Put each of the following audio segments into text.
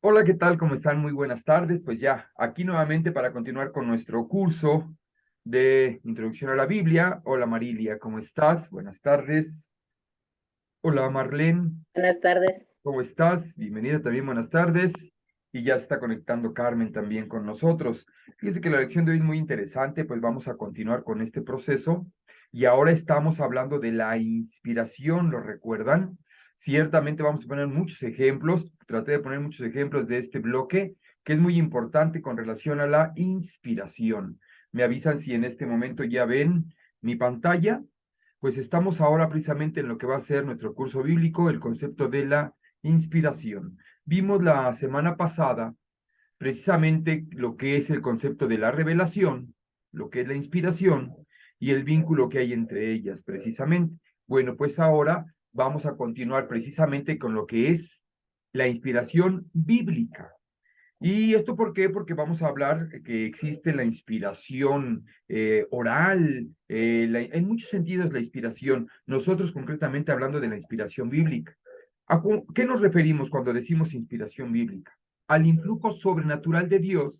Hola, ¿qué tal? ¿Cómo están? Muy buenas tardes. Pues ya, aquí nuevamente para continuar con nuestro curso de Introducción a la Biblia. Hola, Marilia, ¿cómo estás? Buenas tardes. Hola, Marlene, Buenas tardes. ¿cómo estás? Bienvenida también, buenas tardes. Y ya se está conectando Carmen también con nosotros. Fíjense que la lección de hoy es muy interesante, pues vamos a continuar con este proceso. Y ahora estamos hablando de la inspiración, ¿lo recuerdan? Ciertamente vamos a poner muchos ejemplos, traté de poner muchos ejemplos de este bloque, que es muy importante con relación a la inspiración. Me avisan si en este momento ya ven mi pantalla. Pues estamos ahora precisamente en lo que va a ser nuestro curso bíblico, el concepto de la inspiración. Vimos la semana pasada precisamente lo que es el concepto de la revelación, lo que es la inspiración y el vínculo que hay entre ellas precisamente. Bueno, pues ahora vamos a continuar precisamente con lo que es la inspiración bíblica. ¿Y esto por qué? Porque vamos a hablar que existe la inspiración oral, en muchos sentidos la inspiración, nosotros concretamente hablando de la inspiración bíblica. ¿Qué nos referimos cuando decimos inspiración bíblica? Al influjo sobrenatural de Dios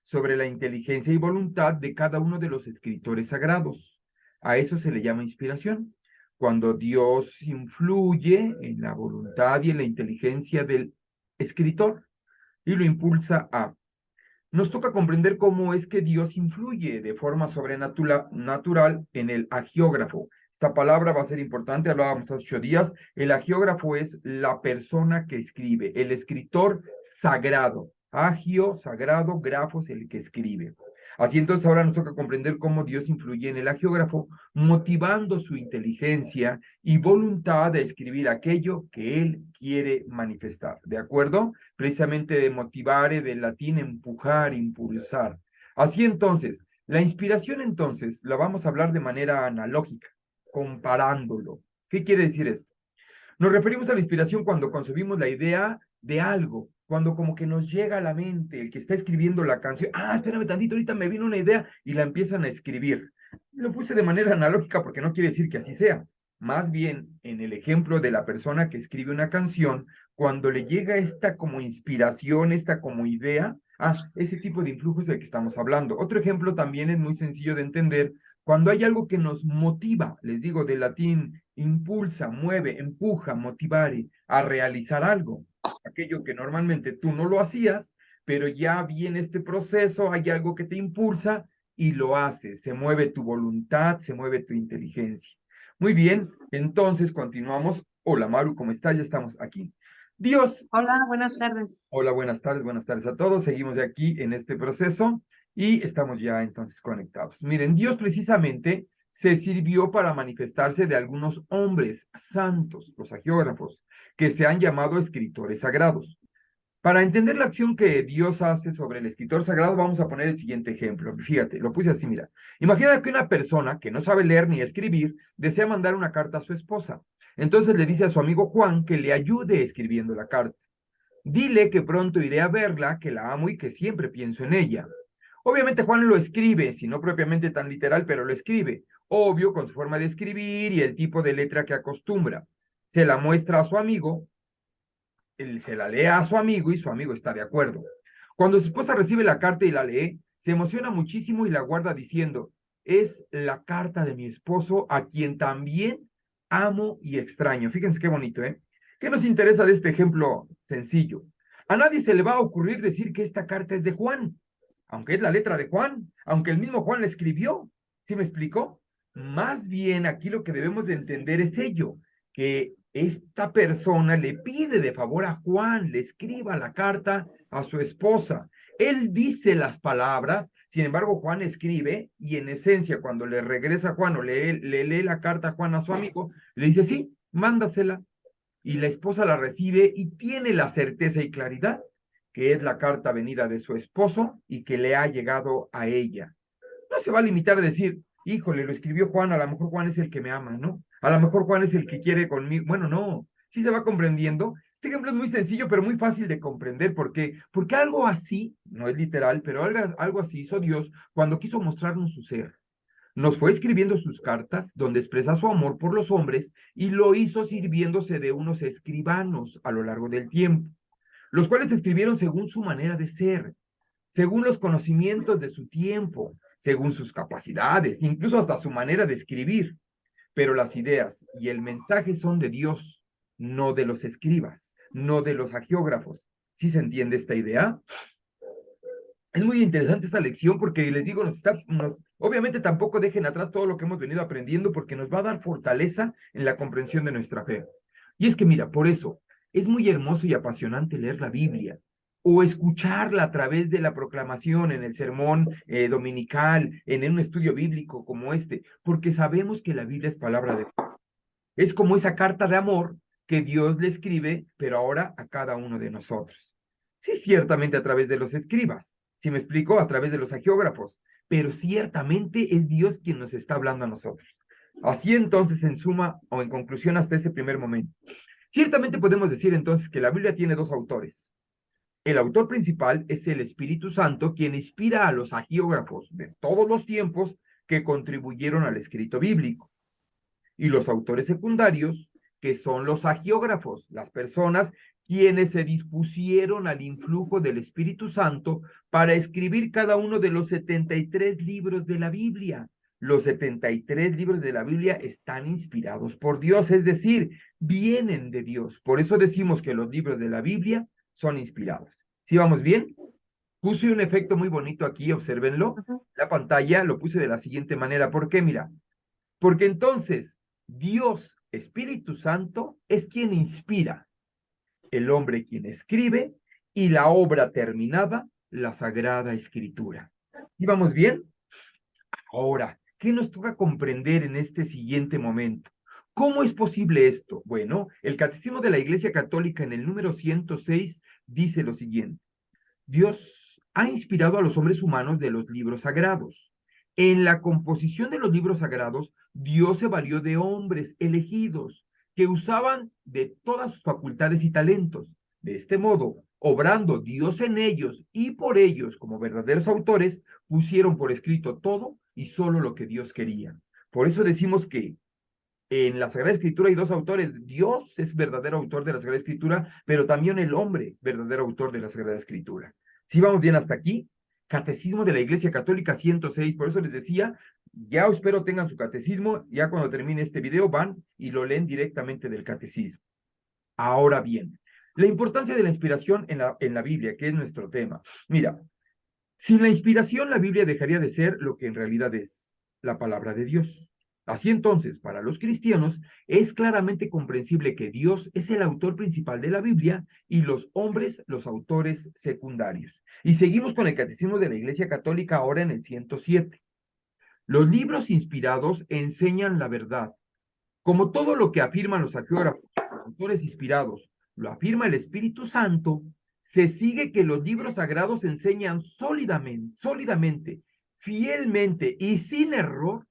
sobre la inteligencia y voluntad de cada uno de los escritores sagrados. A eso se le llama inspiración. Cuando Dios influye en la voluntad y en la inteligencia del escritor y lo impulsa a. Nos toca comprender cómo es que Dios influye de forma sobrenatural en el agiógrafo. Esta palabra va a ser importante, hablábamos hace 8 días. El agiógrafo es la persona que escribe, el escritor sagrado. Agio, sagrado, grafos, el que escribe. Así entonces ahora nos toca comprender cómo Dios influye en el agiógrafo, motivando su inteligencia y voluntad de escribir aquello que él quiere manifestar. ¿De acuerdo? Precisamente de motivare, del latín empujar, impulsar. Así entonces, la inspiración entonces la vamos a hablar de manera analógica, comparándolo. ¿Qué quiere decir esto? Nos referimos a la inspiración cuando concebimos la idea de algo, cuando como que nos llega a la mente el que está escribiendo la canción. Espérame tantito, ahorita me vino una idea y la empiezan a escribir. Lo puse de manera analógica porque no quiere decir que así sea. Más bien, en el ejemplo de la persona que escribe una canción, cuando le llega esta como inspiración, esta como idea, ese tipo de influjo es del que estamos hablando. Otro ejemplo también es muy sencillo de entender cuando hay algo que nos motiva, les digo del latín, impulsa, mueve, empuja, motivare, a realizar algo. Aquello que normalmente tú no lo hacías, pero ya viene este proceso, hay algo que te impulsa y lo haces. Se mueve tu voluntad, se mueve tu inteligencia. Muy bien, entonces continuamos. Hola Maru, ¿cómo estás? Ya estamos aquí. Dios. Hola, buenas tardes. Hola, buenas tardes a todos. Seguimos de aquí en este proceso y estamos ya entonces conectados. Miren, Dios precisamente se sirvió para manifestarse de algunos hombres santos, los agiógrafos, que se han llamado escritores sagrados. Para entender la acción que Dios hace sobre el escritor sagrado, vamos a poner el siguiente ejemplo. Fíjate, lo puse así, mira. Imagina que una persona que no sabe leer ni escribir desea mandar una carta a su esposa. Entonces le dice a su amigo Juan que le ayude escribiendo la carta. Dile que pronto iré a verla, que la amo y que siempre pienso en ella. Obviamente Juan lo escribe, si no propiamente tan literal, pero lo escribe. Obvio, con su forma de escribir y el tipo de letra que acostumbra. Se la muestra a su amigo, él se la lee a su amigo y su amigo está de acuerdo. Cuando su esposa recibe la carta y la lee, se emociona muchísimo y la guarda diciendo, es la carta de mi esposo a quien también amo y extraño. Fíjense qué bonito, ¿eh? ¿Qué nos interesa de este ejemplo sencillo? A nadie se le va a ocurrir decir que esta carta es de Juan, aunque es la letra de Juan, aunque el mismo Juan la escribió. ¿Sí me explicó? Más bien aquí lo que debemos de entender es ello, que esta persona le pide de favor a Juan, le escriba la carta a su esposa. Él dice las palabras, sin embargo Juan escribe y en esencia cuando le regresa a Juan o le lee la carta a Juan a su amigo, le dice, sí, mándasela. Y la esposa la recibe y tiene la certeza y claridad que es la carta venida de su esposo y que le ha llegado a ella. No se va a limitar a decir, híjole, lo escribió Juan, a lo mejor Juan es el que me ama, ¿no? A lo mejor Juan es el que quiere conmigo. Bueno, no, sí se va comprendiendo. Este ejemplo es muy sencillo, pero muy fácil de comprender. ¿Por qué? Porque algo así, no es literal, pero algo así hizo Dios cuando quiso mostrarnos su ser. Nos fue escribiendo sus cartas, donde expresa su amor por los hombres, y lo hizo sirviéndose de unos escribanos a lo largo del tiempo. los cuales escribieron según su manera de ser, según los conocimientos de su tiempo, según sus capacidades, incluso hasta su manera de escribir. Pero las ideas y el mensaje son de Dios, no de los escribas, no de los agiógrafos. ¿Sí se entiende esta idea? Es muy interesante esta lección porque les digo, obviamente tampoco dejen atrás todo lo que hemos venido aprendiendo porque nos va a dar fortaleza en la comprensión de nuestra fe. Y es que mira, por eso es muy hermoso y apasionante leer la Biblia o escucharla a través de la proclamación en el sermón dominical, en un estudio bíblico como este, porque sabemos que la Biblia es palabra de Dios. Es como esa carta de amor que Dios le escribe, pero ahora a cada uno de nosotros. Sí, ciertamente a través de los escribas, si me explico, a través de los agiógrafos, pero ciertamente es Dios quien nos está hablando a nosotros. Así entonces, en suma o en conclusión hasta este primer momento, ciertamente podemos decir entonces que la Biblia tiene dos autores. El autor principal es el Espíritu Santo, quien inspira a los agiógrafos de todos los tiempos que contribuyeron al escrito bíblico. Y los autores secundarios, que son los agiógrafos, las personas quienes se dispusieron al influjo del Espíritu Santo para escribir cada uno de los 73 libros de la Biblia. Los 73 libros de la Biblia están inspirados por Dios, es decir, vienen de Dios. Por eso decimos que los libros de la Biblia son inspirados. ¿Sí vamos bien? Puse un efecto muy bonito aquí, obsérvenlo. La pantalla lo puse de la siguiente manera. ¿Por qué? Mira, porque entonces Dios, Espíritu Santo, es quien inspira, el hombre quien escribe y la obra terminada, la Sagrada Escritura. ¿Y vamos bien? Ahora, ¿qué nos toca comprender en este siguiente momento? ¿Cómo es posible esto? Bueno, el Catecismo de la Iglesia Católica en el número 106 dice lo siguiente. Dios ha inspirado a los hombres humanos de los libros sagrados. En la composición de los libros sagrados, Dios se valió de hombres elegidos que usaban de todas sus facultades y talentos. De este modo, obrando Dios en ellos y por ellos como verdaderos autores, pusieron por escrito todo y solo lo que Dios quería. Por eso decimos que en la Sagrada Escritura hay dos autores. Dios es verdadero autor de la Sagrada Escritura, pero también el hombre, verdadero autor de la Sagrada Escritura. Si vamos bien hasta aquí, Catecismo de la Iglesia Católica 106. Por eso les decía, ya espero tengan su catecismo, ya cuando termine este video van y lo leen directamente del catecismo. Ahora bien, la importancia de la inspiración en la Biblia, que es nuestro tema. Mira, sin la inspiración, la Biblia dejaría de ser lo que en realidad es, la palabra de Dios. Así entonces, para los cristianos, es claramente comprensible que Dios es el autor principal de la Biblia y los hombres los autores secundarios. Y seguimos con el Catecismo de la Iglesia Católica ahora en el 107. Los libros inspirados enseñan la verdad. Como todo lo que afirman los agiógrafos, los autores inspirados, lo afirma el Espíritu Santo, se sigue que los libros sagrados enseñan sólidamente, fielmente y sin error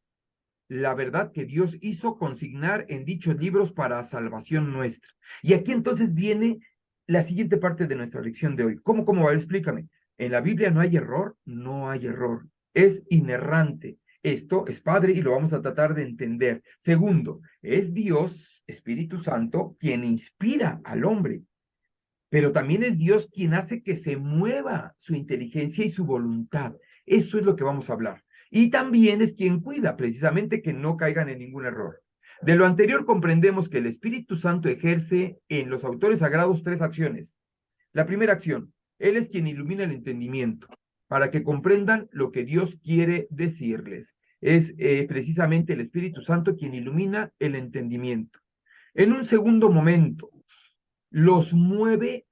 la verdad que Dios hizo consignar en dichos libros para salvación nuestra. Y aquí entonces viene la siguiente parte de nuestra lección de hoy. ¿Cómo? A ver, explícame. En la Biblia no hay error, no hay error. Es inerrante. Esto es padre y lo vamos a tratar de entender. Segundo, es Dios, Espíritu Santo, quien inspira al hombre, pero también es Dios quien hace que se mueva su inteligencia y su voluntad. Eso es lo que vamos a hablar. Y también es quien cuida precisamente que no caigan en ningún error. De lo anterior comprendemos que el Espíritu Santo ejerce en los autores sagrados tres acciones. La primera acción, Él es quien ilumina el entendimiento para que comprendan lo que Dios quiere decirles. Es precisamente el Espíritu Santo quien ilumina el entendimiento. En un segundo momento, los mueve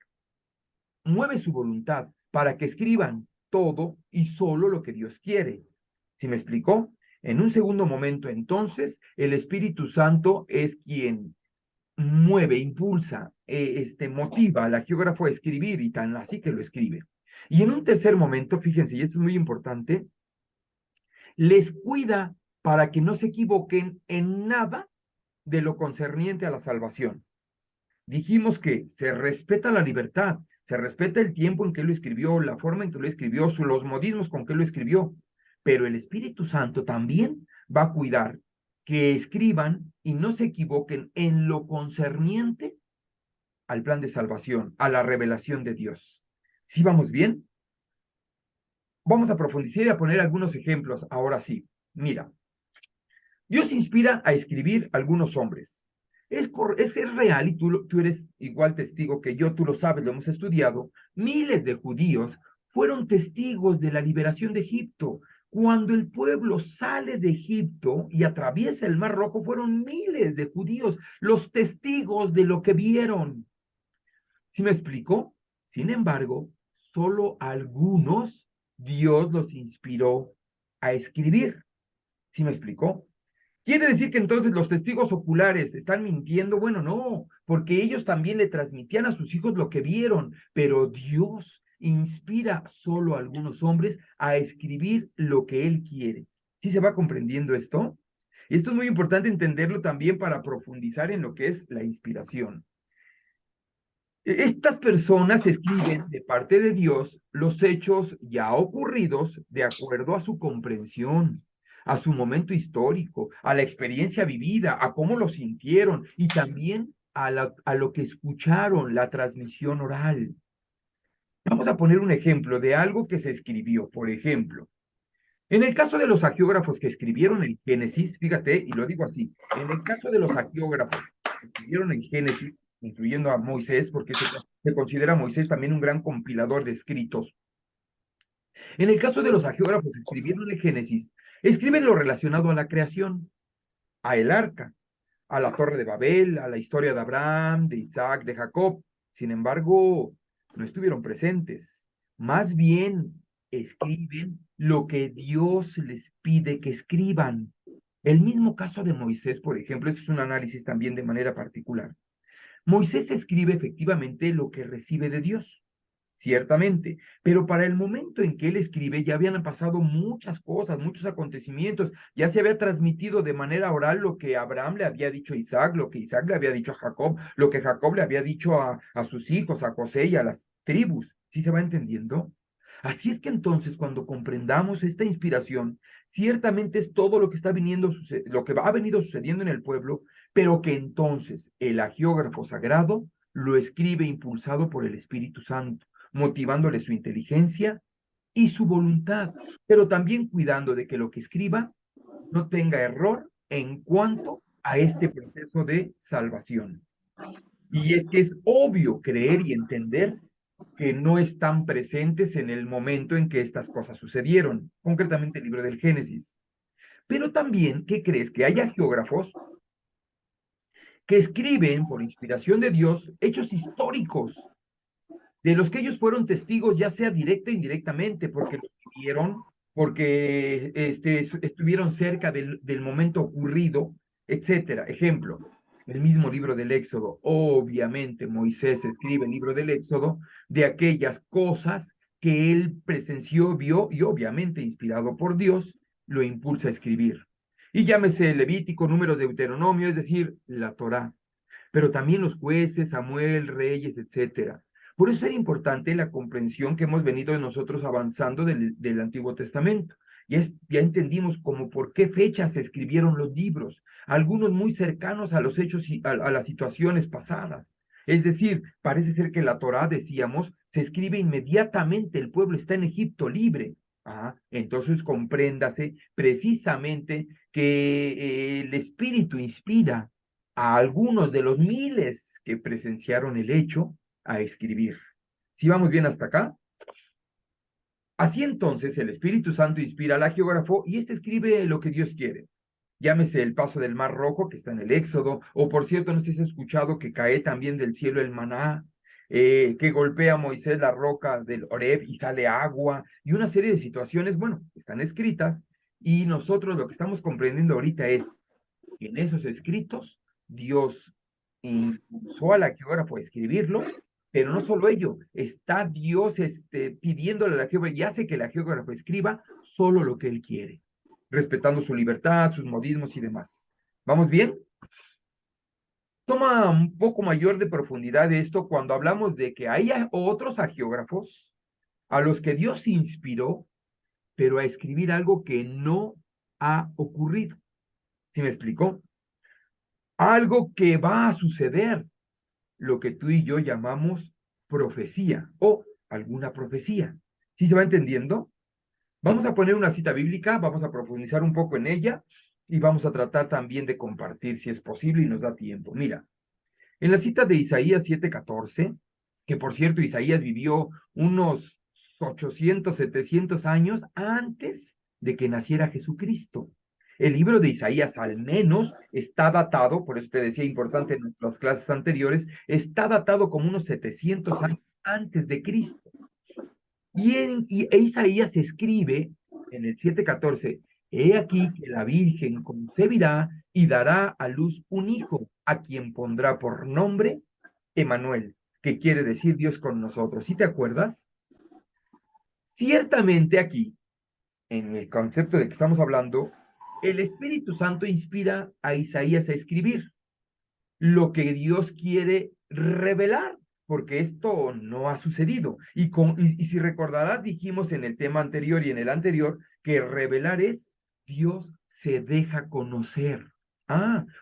su voluntad para que escriban todo y solo lo que Dios quiere. ¿Sí me explicó? En un segundo momento, entonces, el Espíritu Santo es quien mueve, impulsa, motiva al geógrafo a escribir y tan así que lo escribe. Y en un tercer momento, fíjense, y esto es muy importante, les cuida para que no se equivoquen en nada de lo concerniente a la salvación. Dijimos que se respeta la libertad, se respeta el tiempo en que lo escribió, la forma en que lo escribió, los modismos con que lo escribió, pero el Espíritu Santo también va a cuidar que escriban y no se equivoquen en lo concerniente al plan de salvación, a la revelación de Dios. ¿Sí vamos bien? Vamos a profundizar y a poner algunos ejemplos. Ahora sí, mira, Dios inspira a escribir a algunos hombres. Es real y tú eres igual testigo que yo, tú lo sabes, lo hemos estudiado. Miles de judíos fueron testigos de la liberación de Egipto. Cuando el pueblo sale de Egipto y atraviesa el Mar Rojo, fueron miles de judíos los testigos de lo que vieron. ¿Sí me explico? Sin embargo, solo algunos Dios los inspiró a escribir. ¿Sí me explicó? ¿Quiere decir que entonces los testigos oculares están mintiendo? Bueno, no, porque ellos también le transmitían a sus hijos lo que vieron, pero Dios inspira solo a algunos hombres a escribir lo que Él quiere. ¿Sí se va comprendiendo esto? Y esto es muy importante entenderlo también para profundizar en lo que es la inspiración. Estas personas escriben de parte de Dios los hechos ya ocurridos de acuerdo a su comprensión, a su momento histórico, a la experiencia vivida, a cómo lo sintieron y también a lo que escucharon, la transmisión oral. Vamos a poner un ejemplo de algo que se escribió. Por ejemplo, en el caso de los hagiógrafos que escribieron el Génesis, fíjate, y lo digo así, en el caso de los hagiógrafos que escribieron el Génesis, incluyendo a Moisés, porque se considera a Moisés también un gran compilador de escritos. En el caso de los hagiógrafos que escribieron el Génesis, escriben lo relacionado a la creación, a el arca, a la torre de Babel, a la historia de Abraham, de Isaac, de Jacob. Sin embargo, no estuvieron presentes. Más bien escriben lo que Dios les pide que escriban. El mismo caso de Moisés, por ejemplo, esto es un análisis también de manera particular. Moisés escribe efectivamente lo que recibe de Dios, ciertamente, pero para el momento en que él escribe ya habían pasado muchas cosas, muchos acontecimientos, ya se había transmitido de manera oral lo que Abraham le había dicho a Isaac, lo que Isaac le había dicho a Jacob, lo que Jacob le había dicho a sus hijos, a José y a las tribus. ¿Sí se va entendiendo? Así es que entonces cuando comprendamos esta inspiración, ciertamente es todo lo que está viniendo, lo que ha venido sucediendo en el pueblo, pero que entonces el agiógrafo sagrado lo escribe impulsado por el Espíritu Santo, motivándole su inteligencia y su voluntad, pero también cuidando de que lo que escriba no tenga error en cuanto a este proceso de salvación. Y es que es obvio creer y entender que no están presentes en el momento en que estas cosas sucedieron, concretamente el libro del Génesis. Pero también, ¿qué crees? Que haya geógrafos que escriben, por inspiración de Dios, hechos históricos de los que ellos fueron testigos, ya sea directa o indirectamente, porque lo vivieron, porque estuvieron cerca del momento ocurrido, etcétera. Ejemplo, el mismo libro del Éxodo. Obviamente Moisés escribe el libro del Éxodo de aquellas cosas que él presenció, vio y obviamente inspirado por Dios, lo impulsa a escribir. Y llámese Levítico, Números, Deuteronomio, es decir, la Torá, pero también los jueces, Samuel, Reyes, etcétera. Por eso era importante la comprensión que hemos venido nosotros avanzando del Antiguo Testamento. Ya entendimos como por qué fechas se escribieron los libros, algunos muy cercanos a los hechos y a las situaciones pasadas. Es decir, parece ser que la Torá, decíamos, se escribe inmediatamente, el pueblo está en Egipto libre. Entonces compréndase precisamente que el Espíritu inspira a algunos de los miles que presenciaron el hecho a escribir. ¿Sí vamos bien hasta acá? Así entonces el Espíritu Santo inspira al geógrafo y éste escribe lo que Dios quiere. Llámese el paso del Mar Rojo, que está en el Éxodo, o por cierto, no sé si has escuchado que cae también del cielo el maná, que golpea a Moisés la roca del Horeb y sale agua, y una serie de situaciones, bueno, están escritas, y nosotros lo que estamos comprendiendo ahorita es en esos escritos, Dios impulsó al geógrafo a escribirlo, pero no solo ello, está Dios pidiéndole a la geógrafa y hace que la geógrafa escriba solo lo que él quiere, respetando su libertad, sus modismos y demás. ¿Vamos bien? Toma un poco mayor de profundidad esto cuando hablamos de que hay otros agiógrafos a los que Dios inspiró, pero a escribir algo que no ha ocurrido. ¿Sí me explicó? Algo que va a suceder. lo que tú y yo llamamos profecía o alguna profecía. ¿Sí se va entendiendo? Vamos a poner una cita bíblica, vamos a profundizar un poco en ella y vamos a tratar también de compartir si es posible y nos da tiempo. Mira, en la cita de Isaías 7:14, que por cierto Isaías vivió unos 800, 700 años antes de que naciera Jesucristo. El libro de Isaías al menos está datado, por eso te decía importante en nuestras clases anteriores, está datado como unos 700 años antes de Cristo. Y Isaías escribe en el 7:14, he aquí que la Virgen concebirá y dará a luz un hijo, a quien pondrá por nombre Emanuel, que quiere decir Dios con nosotros. ¿Sí te acuerdas? Ciertamente aquí, en el concepto de que estamos hablando, el Espíritu Santo inspira a Isaías a escribir lo que Dios quiere revelar, porque esto no ha sucedido. Y si recordarás, dijimos en el tema anterior y en el anterior que revelar es Dios se deja conocer.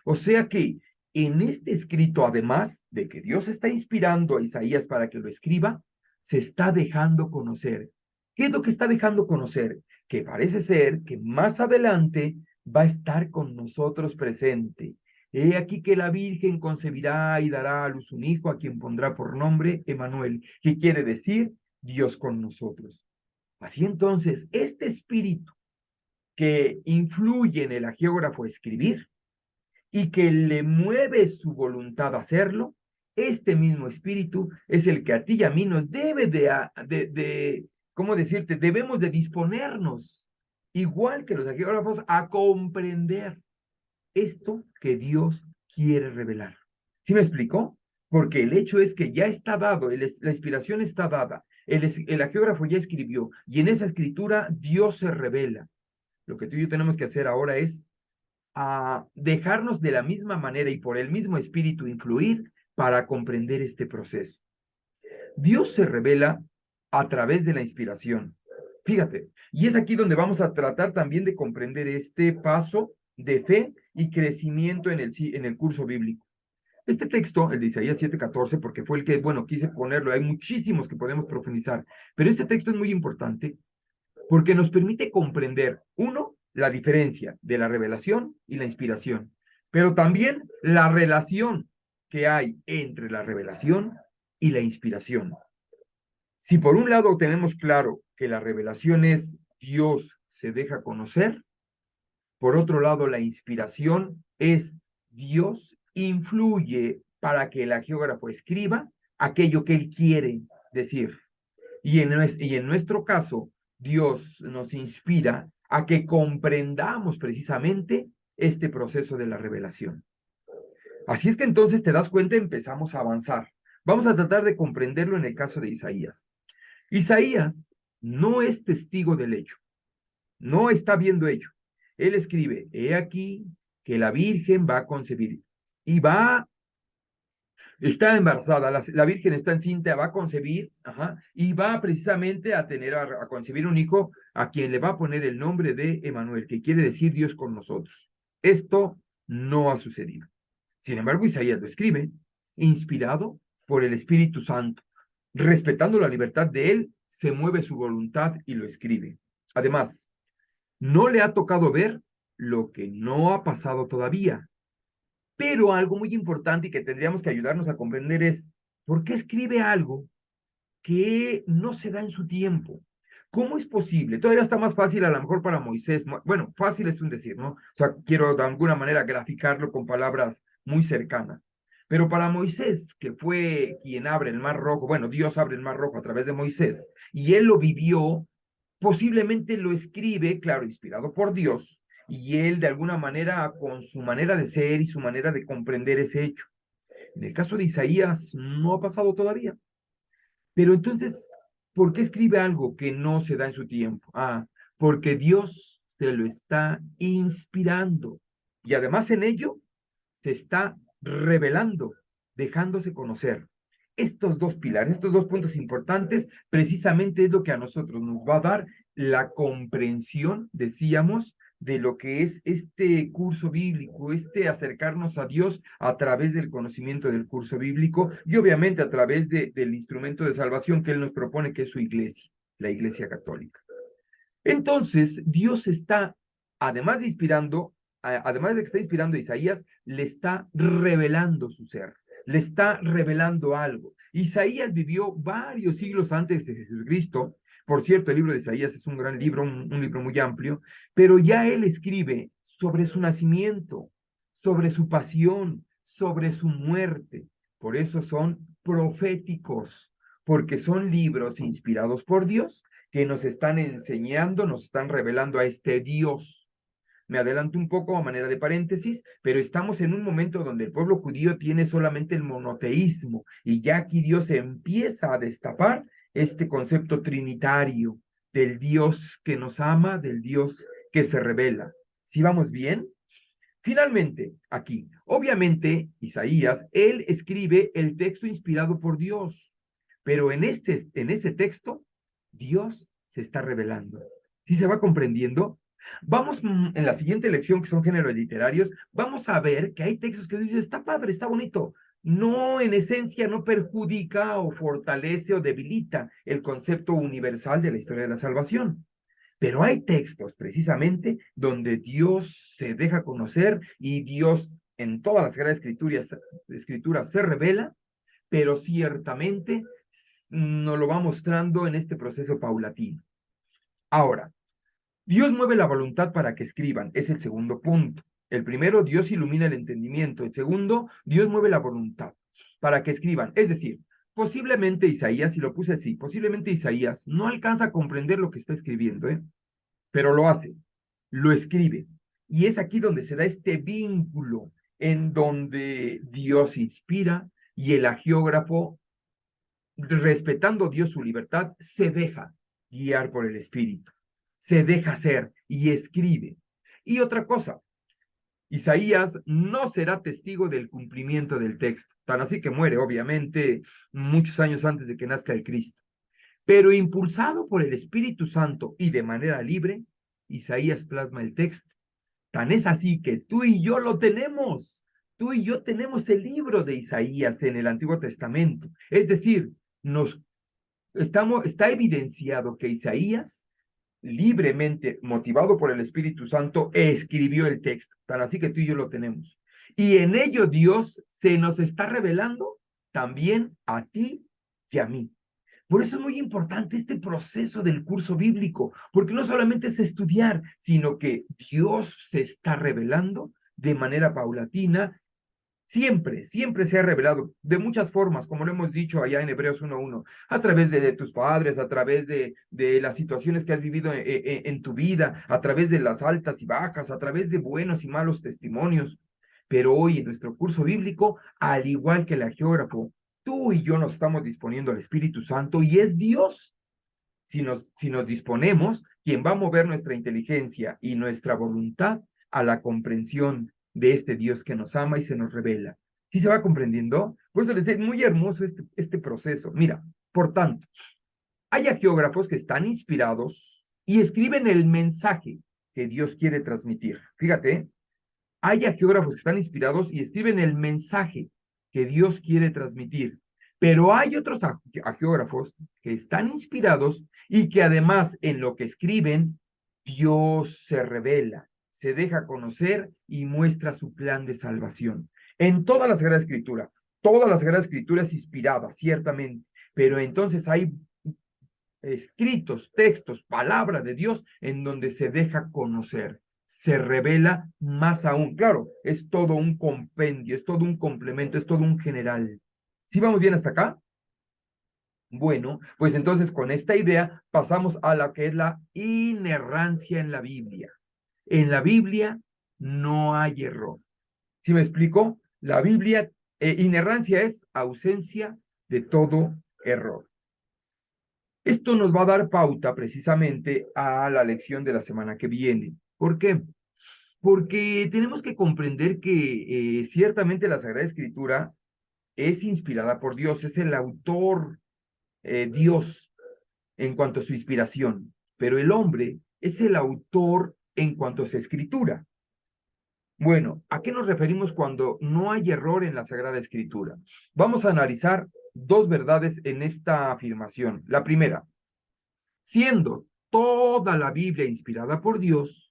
O sea que en este escrito, además de que Dios está inspirando a Isaías para que lo escriba, se está dejando conocer. ¿Qué es lo que está dejando conocer? Que parece ser que más adelante va a estar con nosotros presente. He aquí que la Virgen concebirá y dará a luz un hijo a quien pondrá por nombre Emanuel, que quiere decir Dios con nosotros. Así entonces, este espíritu que influye en el agiógrafo a escribir y que le mueve su voluntad a hacerlo, este mismo espíritu es el que a ti y a mí nos debe ¿cómo decirte? Debemos de disponernos, igual que los agiógrafos, a comprender esto que Dios quiere revelar. ¿Sí me explicó? Porque el hecho es que ya está dado, la inspiración está dada, el agiógrafo ya escribió y en esa escritura Dios se revela. Lo que tú y yo tenemos que hacer ahora es dejarnos de la misma manera y por el mismo espíritu influir para comprender este proceso. Dios se revela a través de la inspiración. Fíjate, y es aquí donde vamos a tratar también de comprender este paso de fe y crecimiento en el curso bíblico. Este texto, el de Isaías 7:14, porque fue el que, bueno, quise ponerlo, hay muchísimos que podemos profundizar, pero este texto es muy importante porque nos permite comprender, uno, la diferencia de la revelación y la inspiración, pero también la relación que hay entre la revelación y la inspiración. Si por un lado tenemos claro que la revelación es Dios se deja conocer, por otro lado la inspiración es Dios influye para que el agiógrafo escriba aquello que él quiere decir. Y en nuestro caso, Dios nos inspira a que comprendamos precisamente este proceso de la revelación. Así es que entonces te das cuenta, empezamos a avanzar. Vamos a tratar de comprenderlo en el caso de Isaías. Isaías no es testigo del hecho, no está viendo hecho. Él escribe, he aquí que la Virgen va a concebir y está embarazada, la Virgen está encinta, va a concebir, y va precisamente a a concebir un hijo a quien le va a poner el nombre de Emanuel, que quiere decir Dios con nosotros. Esto no ha sucedido. Sin embargo, Isaías lo escribe, inspirado por el Espíritu Santo. Respetando la libertad de él, se mueve su voluntad y lo escribe. Además, no le ha tocado ver lo que no ha pasado todavía. Pero algo muy importante y que tendríamos que ayudarnos a comprender es, ¿por qué escribe algo que no se da en su tiempo? ¿Cómo es posible? Todavía está más fácil a lo mejor para Moisés. Bueno, fácil es un decir, ¿no? O sea, quiero de alguna manera graficarlo con palabras muy cercanas. Pero para Moisés, que fue quien abre el mar rojo, bueno, Dios abre el mar rojo a través de Moisés, y él lo vivió, posiblemente lo escribe, claro, inspirado por Dios, y él de alguna manera, con su manera de ser y su manera de comprender ese hecho. En el caso de Isaías, no ha pasado todavía. Pero entonces, ¿por qué escribe algo que no se da en su tiempo? Porque Dios se lo está inspirando. Y además en ello se está revelando, dejándose conocer. Estos dos pilares, estos dos puntos importantes, precisamente es lo que a nosotros nos va a dar la comprensión, decíamos, de lo que es este curso bíblico, este acercarnos a Dios a través del conocimiento del curso bíblico y obviamente a través del instrumento de salvación que Él nos propone, que es su iglesia, la Iglesia Católica. Entonces, Dios está, además de inspirando, además de que está inspirando a Isaías, le está revelando su ser, le está revelando algo. Isaías vivió varios siglos antes de Jesucristo. Por cierto, el libro de Isaías es un gran libro, un libro muy amplio, pero ya él escribe sobre su nacimiento, sobre su pasión, sobre su muerte. Por eso son proféticos, porque son libros inspirados por Dios que nos están enseñando, nos están revelando a este Dios. Me adelanto un poco a manera de paréntesis, pero estamos en un momento donde el pueblo judío tiene solamente el monoteísmo y ya aquí Dios empieza a destapar este concepto trinitario del Dios que nos ama, del Dios que se revela. ¿Sí vamos bien? Finalmente, aquí, obviamente, Isaías, él escribe el texto inspirado por Dios, pero en ese texto, Dios se está revelando. ¿Sí se va comprendiendo? Vamos, en la siguiente lección, que son géneros literarios, vamos a ver que hay textos que dicen, está padre, está bonito. No, en esencia, no perjudica o fortalece o debilita el concepto universal de la historia de la salvación. Pero hay textos precisamente donde Dios se deja conocer y Dios en todas las Sagradas Escrituras se revela, pero ciertamente nos lo va mostrando en este proceso paulatino. Ahora, Dios mueve la voluntad para que escriban, es el segundo punto. El primero, Dios ilumina el entendimiento. El segundo, Dios mueve la voluntad para que escriban. Es decir, posiblemente Isaías, si lo puse así, posiblemente Isaías no alcanza a comprender lo que está escribiendo, pero lo hace, lo escribe. Y es aquí donde se da este vínculo en donde Dios inspira y el agiógrafo, respetando Dios su libertad, se deja guiar por el Espíritu, se deja hacer y escribe. Y otra cosa, Isaías no será testigo del cumplimiento del texto, tan así que muere, obviamente, muchos años antes de que nazca el Cristo. Pero impulsado por el Espíritu Santo y de manera libre, Isaías plasma el texto. Tan es así que tú y yo lo tenemos. Tú y yo tenemos el libro de Isaías en el Antiguo Testamento. Es decir, está evidenciado que Isaías, libremente motivado por el Espíritu Santo, escribió el texto. Tan así que tú y yo lo tenemos. Y en ello Dios se nos está revelando también a ti y a mí. Por eso es muy importante este proceso del curso bíblico, porque no solamente es estudiar, sino que Dios se está revelando de manera paulatina. Siempre, siempre se ha revelado de muchas formas, como lo hemos dicho allá en Hebreos 1:1, a través de tus padres, a través de las situaciones que has vivido en tu vida, a través de las altas y bajas, a través de buenos y malos testimonios. Pero hoy en nuestro curso bíblico, al igual que el geógrafo, tú y yo nos estamos disponiendo al Espíritu Santo y es Dios, si nos disponemos, quien va a mover nuestra inteligencia y nuestra voluntad a la comprensión de este Dios que nos ama y se nos revela. ¿Sí se va comprendiendo? Por eso les digo, muy hermoso este proceso. Mira, por tanto, hay geógrafos que están inspirados y escriben el mensaje que Dios quiere transmitir. Fíjate, hay geógrafos que están inspirados y escriben el mensaje que Dios quiere transmitir. Pero hay otros geógrafos que están inspirados y que además en lo que escriben, Dios se revela, se deja conocer y muestra su plan de salvación. En toda la Sagrada Escritura es inspirada, ciertamente, pero entonces hay escritos, textos, palabra de Dios en donde se deja conocer, se revela más aún. Claro, es todo un compendio, es todo un complemento, es todo un general. ¿Sí vamos bien hasta acá? Bueno, pues entonces con esta idea pasamos a la que es la inerrancia en la Biblia. En la Biblia no hay error. ¿Sí me explico? La Biblia, inerrancia es ausencia de todo error. Esto nos va a dar pauta precisamente a la lección de la semana que viene. ¿Por qué? Porque tenemos que comprender que ciertamente la Sagrada Escritura es inspirada por Dios, es el autor Dios en cuanto a su inspiración, pero el hombre es el autor en cuanto a su escritura. Bueno, ¿a qué nos referimos cuando no hay error en la Sagrada Escritura? Vamos a analizar dos verdades en esta afirmación. La primera, siendo toda la Biblia inspirada por Dios,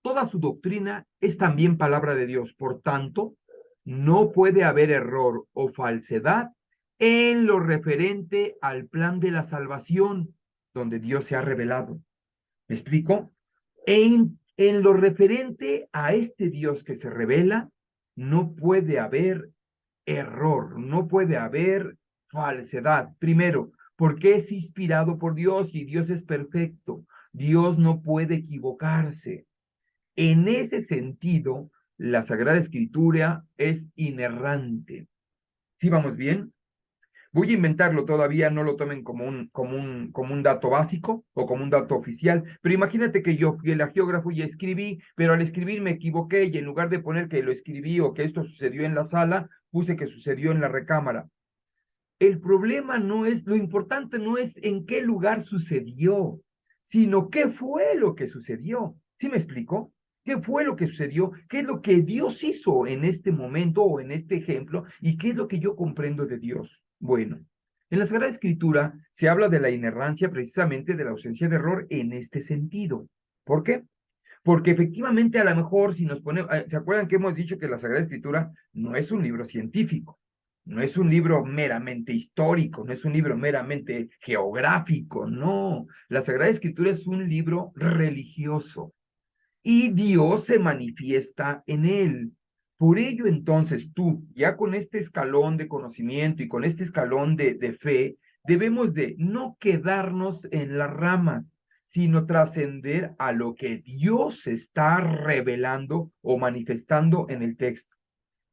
toda su doctrina es también palabra de Dios. Por tanto, no puede haber error o falsedad en lo referente al plan de la salvación, donde Dios se ha revelado. ¿Me explico? En lo referente a este Dios que se revela, no puede haber error, no puede haber falsedad. Primero, porque es inspirado por Dios y Dios es perfecto. Dios no puede equivocarse. En ese sentido, la Sagrada Escritura es inerrante. ¿Sí vamos bien? Voy a inventarlo todavía, no lo tomen como un dato básico o como un dato oficial, pero imagínate que yo fui el geógrafo y escribí, pero al escribir me equivoqué y en lugar de poner que lo escribí o que esto sucedió en la sala, puse que sucedió en la recámara. El problema no es, lo importante no es en qué lugar sucedió, sino qué fue lo que sucedió. ¿Sí me explico? ¿Qué fue lo que sucedió? ¿Qué es lo que Dios hizo en este momento o en este ejemplo? ¿Y qué es lo que yo comprendo de Dios? Bueno, en la Sagrada Escritura se habla de la inerrancia precisamente de la ausencia de error en este sentido. ¿Por qué? Porque efectivamente a lo mejor si nos ponemos, ¿se acuerdan que hemos dicho que la Sagrada Escritura no es un libro científico? No es un libro meramente histórico, no es un libro meramente geográfico, no. La Sagrada Escritura es un libro religioso y Dios se manifiesta en él. Por ello, entonces, tú, ya con este escalón de conocimiento y con este escalón de fe, debemos de no quedarnos en las ramas, sino trascender a lo que Dios está revelando o manifestando en el texto,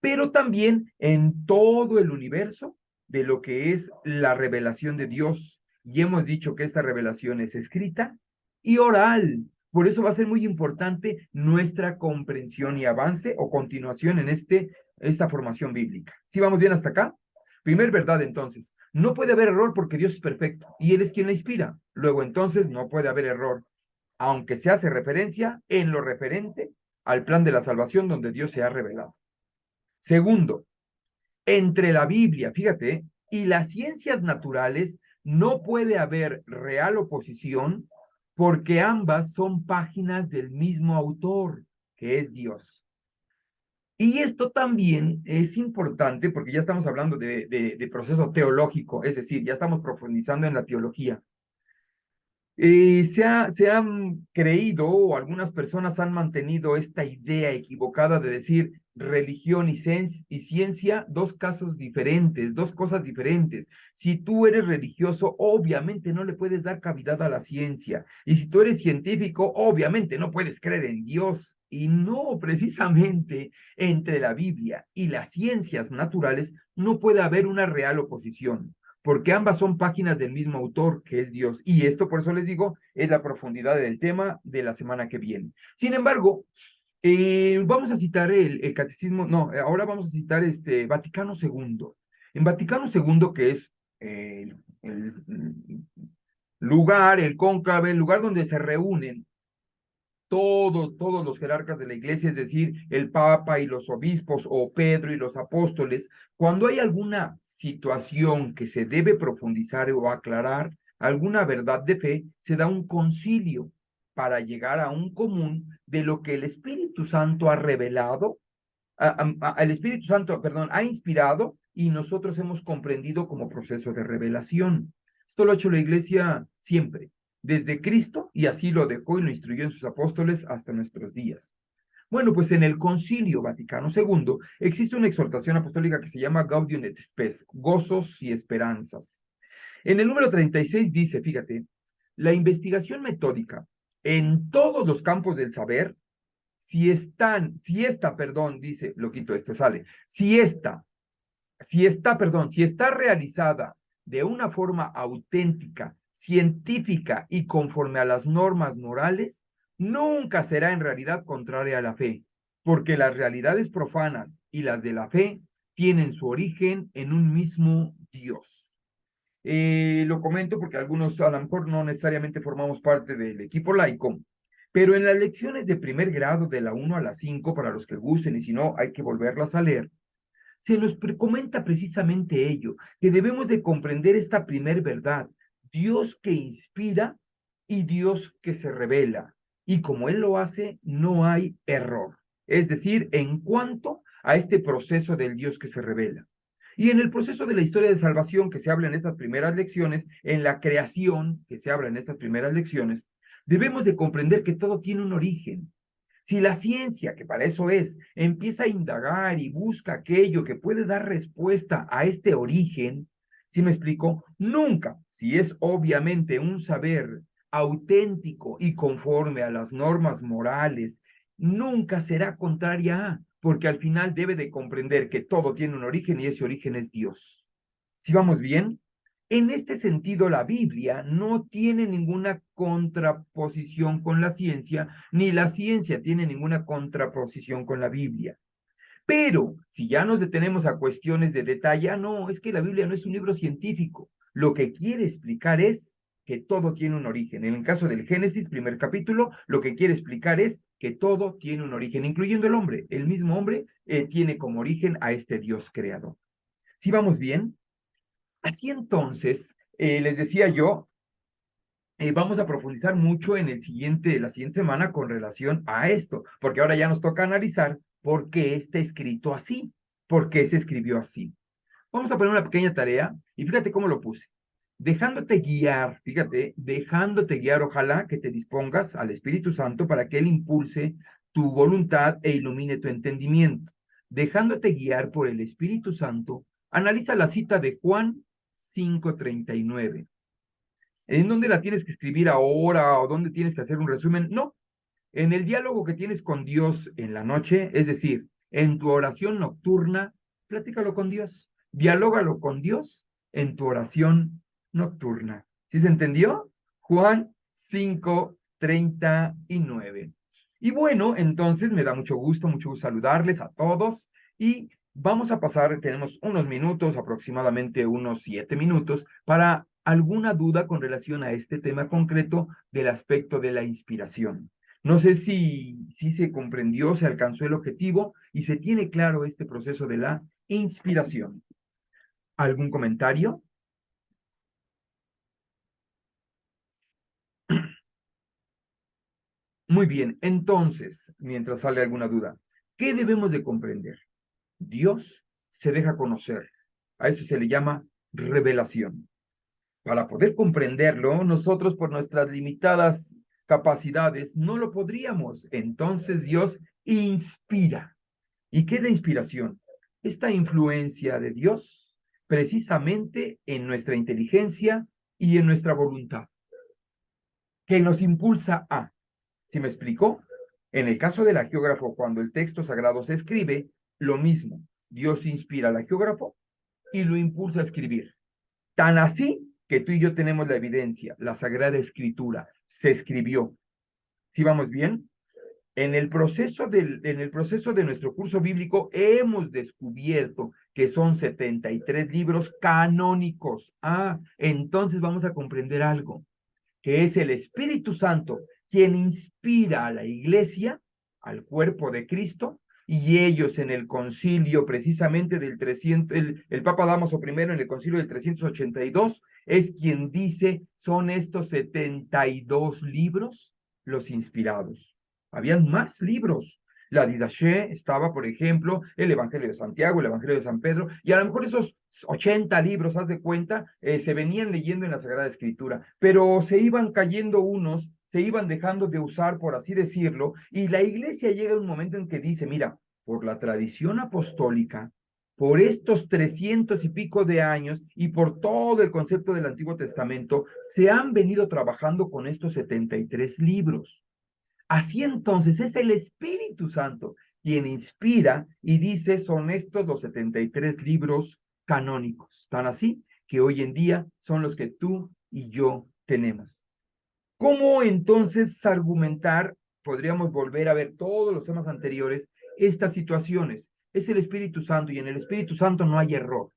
pero también en todo el universo de lo que es la revelación de Dios. Y hemos dicho que esta revelación es escrita y oral. Por eso va a ser muy importante nuestra comprensión y avance o continuación en esta formación bíblica. ¿Sí vamos bien hasta acá? Primer verdad, entonces. No puede haber error porque Dios es perfecto y Él es quien la inspira. Luego, entonces, no puede haber error, aunque se hace referencia en lo referente al plan de la salvación donde Dios se ha revelado. Segundo, entre la Biblia, fíjate, y las ciencias naturales no puede haber real oposición porque ambas son páginas del mismo autor, que es Dios. Y esto también es importante porque ya estamos hablando de proceso teológico, es decir, ya estamos profundizando en la teología. Se han creído, o algunas personas han mantenido esta idea equivocada de decir religión y ciencia, dos casos diferentes, dos cosas diferentes. Si tú eres religioso, obviamente no le puedes dar cavidad a la ciencia. Y si tú eres científico, obviamente no puedes creer en Dios. Y no, precisamente entre la Biblia y las ciencias naturales no puede haber una real oposición porque ambas son páginas del mismo autor, que es Dios. Y esto, por eso les digo, es la profundidad del tema de la semana que viene. Sin embargo, vamos a citar el catecismo, no, ahora vamos a citar Vaticano II. En Vaticano II, que es el lugar, el cónclave, el lugar donde se reúnen todos los jerarcas de la iglesia, es decir, el Papa y los obispos o Pedro y los apóstoles, cuando hay alguna situación que se debe profundizar o aclarar, alguna verdad de fe, se da un concilio para llegar a un común de lo que el Espíritu Santo ha revelado, el Espíritu Santo, perdón, ha inspirado y nosotros hemos comprendido como proceso de revelación. Esto lo ha hecho la iglesia siempre desde Cristo, y así lo dejó y lo instruyó en sus apóstoles hasta nuestros días. Bueno, pues en el Concilio Vaticano II existe una exhortación apostólica que se llama Gaudium et Spes, gozos y esperanzas. En el número 36 dice, fíjate, la investigación metódica en todos los campos del saber, perdón, dice, lo quito, esto sale, si está realizada de una forma auténtica, científica y conforme a las normas morales, nunca será en realidad contraria a la fe, porque las realidades profanas y las de la fe tienen su origen en un mismo Dios. Lo comento porque algunos a lo mejor no necesariamente formamos parte del equipo laico, Pero en las lecciones de primer grado, de la 1 a la 5, para los que gusten, y si no, hay que volverlas a leer, se nos comenta precisamente ello, que debemos de comprender esta primer verdad, Dios que inspira y Dios que se revela. Y como Él lo hace, no hay error. Es decir, en cuanto a este proceso del Dios que se revela. Y en el proceso de la historia de salvación que se habla en estas primeras lecciones, en la creación que se habla en estas primeras lecciones, debemos de comprender que todo tiene un origen. Si la ciencia, que para eso es, empieza a indagar y busca aquello que puede dar respuesta a este origen, ¿sí me explico? Nunca, si es obviamente un saber auténtico y conforme a las normas morales, nunca será contraria a, porque al final debe de comprender que todo tiene un origen y ese origen es Dios. ¿Sí vamos bien? En este sentido, la Biblia no tiene ninguna contraposición con la ciencia, ni la ciencia tiene ninguna contraposición con la Biblia. Pero si ya nos detenemos a cuestiones de detalle, no, es que la Biblia no es un libro científico. Lo que quiere explicar es que todo tiene un origen. En el caso del Génesis, primer capítulo, lo que quiere explicar es que todo tiene un origen, incluyendo el hombre. El mismo hombre tiene como origen a este Dios creador. ¿Sí vamos bien? Así entonces, les decía yo, vamos a profundizar mucho en la siguiente semana con relación a esto, porque ahora ya nos toca analizar por qué está escrito así, por qué se escribió así. Vamos a poner una pequeña tarea y fíjate cómo lo puse. Dejándote guiar, fíjate, dejándote guiar, ojalá que te dispongas al Espíritu Santo para que Él impulse tu voluntad e ilumine tu entendimiento. Dejándote guiar por el Espíritu Santo, analiza la cita de Juan 5:39. ¿En dónde la tienes que escribir ahora o dónde tienes que hacer un resumen? No, en el diálogo que tienes con Dios en la noche, es decir, en tu oración nocturna, platícalo con Dios, dialógalo con Dios en tu oración nocturna. ¿Sí se entendió? Juan 5:39. Y bueno, entonces me da mucho gusto saludarles a todos y vamos a pasar, tenemos unos minutos, aproximadamente unos 7 minutos, para alguna duda con relación a este tema concreto del aspecto de la inspiración. No sé si se comprendió, se alcanzó el objetivo y se tiene claro este proceso de la inspiración. ¿Algún comentario? Muy bien, entonces, mientras sale alguna duda, ¿qué debemos de comprender? Dios se deja conocer. A eso se le llama revelación. Para poder comprenderlo, nosotros por nuestras limitadas capacidades no lo podríamos. Entonces Dios inspira. ¿Y qué es la inspiración? Esta influencia de Dios precisamente en nuestra inteligencia y en nuestra voluntad, que nos impulsa a, ¿sí me explico? En el caso del geógrafo, cuando el texto sagrado se escribe, lo mismo. Dios inspira al geógrafo y lo impulsa a escribir. Tan así que tú y yo tenemos la evidencia, la Sagrada Escritura se escribió. ¿Sí vamos bien? En el proceso de nuestro curso bíblico hemos descubierto que son 73 libros canónicos. Ah, entonces vamos a comprender algo, que es el Espíritu Santo quien inspira a la iglesia, al cuerpo de Cristo, y ellos en el concilio precisamente del 300, el Papa Dámaso I en el concilio del 382 es quien dice, son estos 72 libros los inspirados. Habían más libros. La Didache estaba, por ejemplo, el Evangelio de Santiago, el Evangelio de San Pedro, y a lo mejor esos 80 libros, haz de cuenta, se venían leyendo en la Sagrada Escritura, pero se iban cayendo unos, se iban dejando de usar, por así decirlo, y la iglesia llega a un momento en que dice, mira, por la tradición apostólica, por estos 300 y pico de años y por todo el concepto del Antiguo Testamento, se han venido trabajando con estos 73 libros. Así entonces es el Espíritu Santo quien inspira y dice, son estos los 73 libros canónicos, tan así que hoy en día son los que tú y yo tenemos. ¿Cómo entonces argumentar? Podríamos volver a ver todos los temas anteriores, estas situaciones. Es el Espíritu Santo y en el Espíritu Santo no hay error.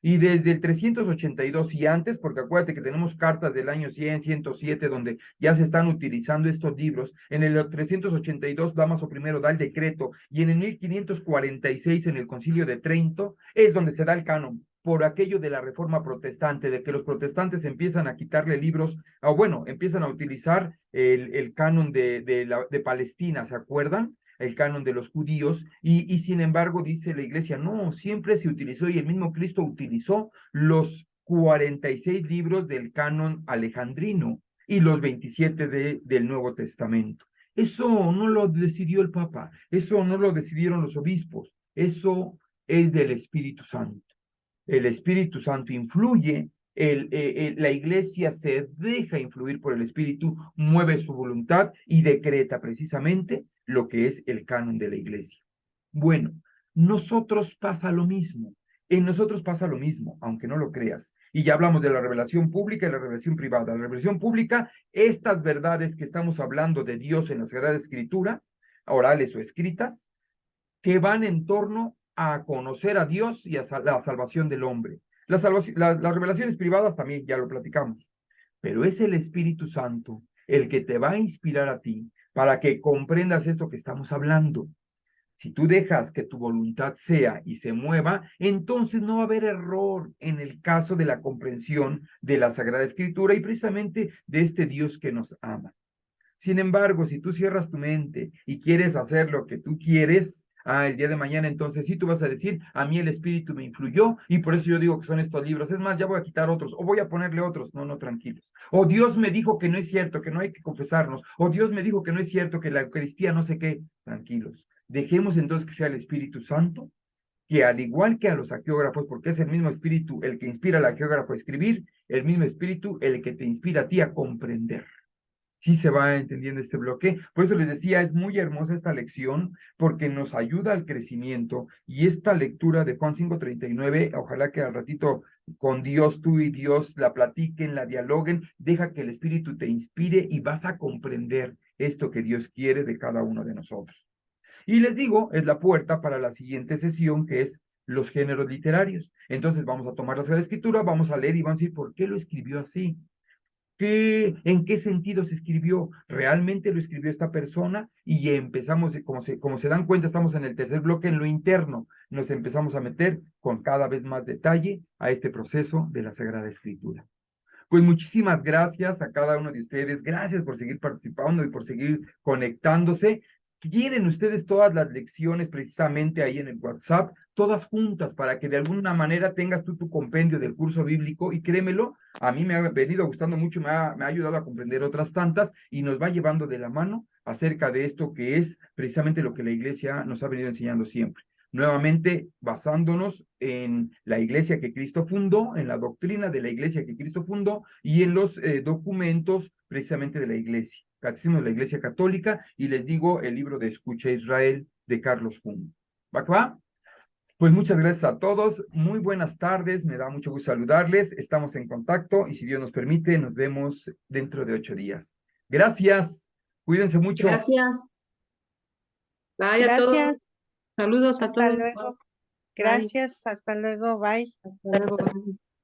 Y desde el 382 y antes, porque acuérdate que tenemos cartas del año 100, 107, donde ya se están utilizando estos libros. En el 382, Dámaso I da el decreto, y en el 1546, en el Concilio de Trento, es donde se da el canon, por aquello de la reforma protestante, de que los protestantes empiezan a quitarle libros, o bueno, empiezan a utilizar el canon de Palestina, ¿se acuerdan? El canon de los judíos, y sin embargo dice la iglesia, no, siempre se utilizó, y el mismo Cristo utilizó los 46 libros del canon alejandrino y los 27 del Nuevo Testamento. Eso no lo decidió el Papa, eso no lo decidieron los obispos, eso es del Espíritu Santo. El Espíritu Santo influye, la iglesia se deja influir por el Espíritu, mueve su voluntad y decreta precisamente lo que es el canon de la iglesia. Bueno, nosotros pasa lo mismo. En nosotros pasa lo mismo, aunque no lo creas. Y ya hablamos de la revelación pública y la revelación privada. La revelación pública, estas verdades que estamos hablando de Dios en la Sagrada Escritura, orales o escritas, que van en torno a conocer a Dios y a la salvación del hombre. Las revelaciones privadas también, ya lo platicamos, pero es el Espíritu Santo el que te va a inspirar a ti para que comprendas esto que estamos hablando. Si tú dejas que tu voluntad sea y se mueva, entonces no va a haber error en el caso de la comprensión de la Sagrada Escritura y precisamente de este Dios que nos ama. Sin embargo, si tú cierras tu mente y quieres hacer lo que tú quieres, el día de mañana, entonces sí tú vas a decir, a mí el Espíritu me influyó y por eso yo digo que son estos libros. Es más, ya voy a quitar otros o voy a ponerle otros. No, no, tranquilos. O Dios me dijo que no es cierto, que no hay que confesarnos. O Dios me dijo que no es cierto, que la Eucaristía no sé qué. Tranquilos. Dejemos entonces que sea el Espíritu Santo, que al igual que a los agiógrafos, porque es el mismo Espíritu el que inspira al agiógrafo a escribir, el mismo Espíritu el que te inspira a ti a comprender. Sí se va entendiendo este bloque. Por eso les decía, es muy hermosa esta lección porque nos ayuda al crecimiento y esta lectura de Juan 5:39, ojalá que al ratito con Dios, tú y Dios la platiquen, la dialoguen, deja que el Espíritu te inspire y vas a comprender esto que Dios quiere de cada uno de nosotros. Y les digo, es la puerta para la siguiente sesión que es los géneros literarios. Entonces vamos a tomar la Sagrada Escritura, vamos a leer y vamos a decir, ¿por qué lo escribió así? ¿En qué sentido se escribió? ¿Realmente lo escribió esta persona? Y empezamos, como se dan cuenta, estamos en el tercer bloque, en lo interno. Nos empezamos a meter con cada vez más detalle a este proceso de la Sagrada Escritura. Pues muchísimas gracias a cada uno de ustedes. Gracias por seguir participando y por seguir conectándose. Tienen ustedes todas las lecciones precisamente ahí en el WhatsApp, todas juntas, para que de alguna manera tengas tú tu compendio del curso bíblico y créemelo, a mí me ha venido gustando mucho, me ha ayudado a comprender otras tantas y nos va llevando de la mano acerca de esto que es precisamente lo que la iglesia nos ha venido enseñando siempre. Nuevamente basándonos en la iglesia que Cristo fundó, en la doctrina de la iglesia que Cristo fundó y en los documentos precisamente de la iglesia. Catecismo de la Iglesia Católica y les digo el libro de Escucha Israel de Carlos Jung. ¿Va que va? Pues muchas gracias a todos, muy buenas tardes, me da mucho gusto saludarles, estamos en contacto y si Dios nos permite, nos vemos dentro de 8 días. Gracias, cuídense mucho. Gracias. Bye a todos. Gracias. Saludos a Hasta todos. luego. Bye. Gracias. Hasta luego. Bye. Hasta luego. Bye.